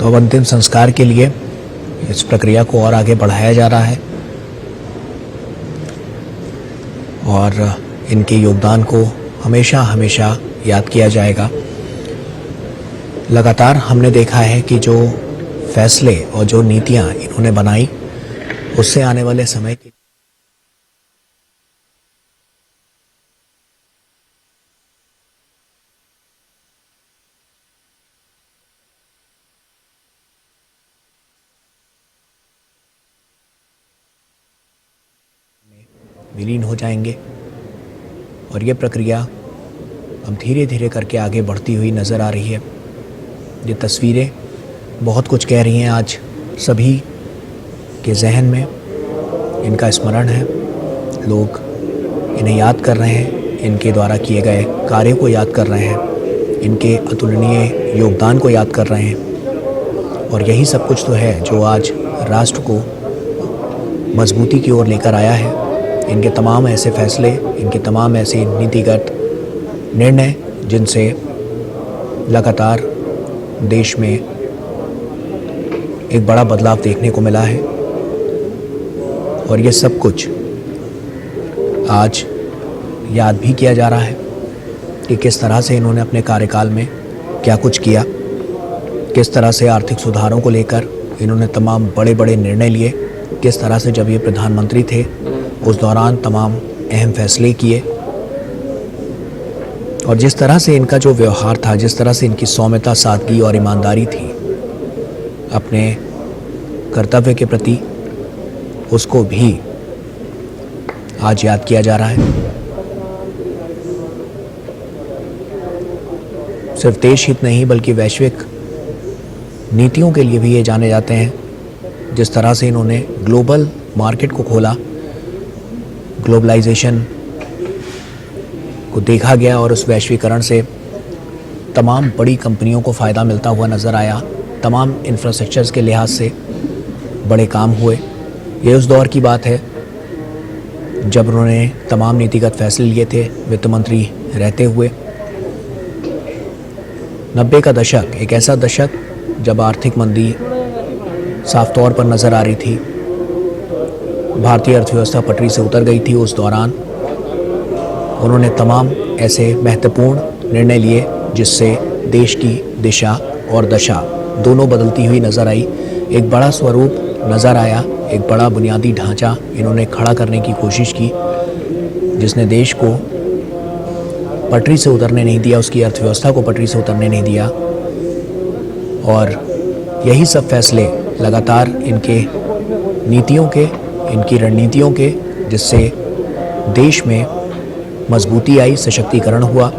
अब अंतिम संस्कार के लिए इस प्रक्रिया को और आगे बढ़ाया जा रहा है और इनके योगदान को हमेशा हमेशा याद किया जाएगा। लगातार हमने देखा है कि जो फैसले और जो नीतियां इन्होंने बनाई, उससे आने वाले समय की विलीन हो जाएंगे और ये प्रक्रिया अब धीरे धीरे करके आगे बढ़ती हुई नज़र आ रही है। ये तस्वीरें बहुत कुछ कह रही हैं। आज सभी के जहन में इनका स्मरण है, लोग इन्हें याद कर रहे हैं, इनके द्वारा किए गए कार्यों को याद कर रहे हैं, इनके अतुलनीय योगदान को याद कर रहे हैं और यही सब कुछ तो है जो आज राष्ट्र को मजबूती की ओर लेकर आया है। इनके तमाम ऐसे फैसले, इनके तमाम ऐसे नीतिगत निर्णय जिनसे लगातार देश में एक बड़ा बदलाव देखने को मिला है और ये सब कुछ आज याद भी किया जा रहा है कि किस तरह से इन्होंने अपने कार्यकाल में क्या कुछ किया, किस तरह से आर्थिक सुधारों को लेकर इन्होंने तमाम बड़े बड़े निर्णय लिए, किस तरह से जब ये प्रधानमंत्री थे उस दौरान तमाम अहम फैसले किए और जिस तरह से इनका जो व्यवहार था, जिस तरह से इनकी सौम्यता, सादगी और ईमानदारी थी अपने कर्तव्य के प्रति, उसको भी आज याद किया जा रहा है। सिर्फ देश हित नहीं बल्कि वैश्विक नीतियों के लिए भी ये जाने जाते हैं। जिस तरह से इन्होंने ग्लोबल मार्केट को खोला, ग्लोबलाइजेशन को देखा गया और उस वैश्वीकरण से तमाम बड़ी कंपनियों को फ़ायदा मिलता हुआ नज़र आया। तमाम इंफ्रास्ट्रक्चर्स के लिहाज से बड़े काम हुए। ये उस दौर की बात है जब उन्होंने तमाम नीतिगत फैसले लिए थे वित्त मंत्री रहते हुए। 90 का दशक एक ऐसा दशक जब आर्थिक मंदी साफ तौर पर नज़र आ रही थी, भारतीय अर्थव्यवस्था पटरी से उतर गई थी। उस दौरान उन्होंने तमाम ऐसे महत्वपूर्ण निर्णय लिए जिससे देश की दिशा और दशा दोनों बदलती हुई नज़र आई। एक बड़ा स्वरूप नज़र आया, एक बड़ा बुनियादी ढांचा इन्होंने खड़ा करने की कोशिश की जिसने देश को पटरी से उतरने नहीं दिया, उसकी अर्थव्यवस्था को पटरी से उतरने नहीं दिया। और यही सब फैसले लगातार इनके नीतियों के, इनकी रणनीतियों के, जिससे देश में मजबूती आई, सशक्तिकरण हुआ।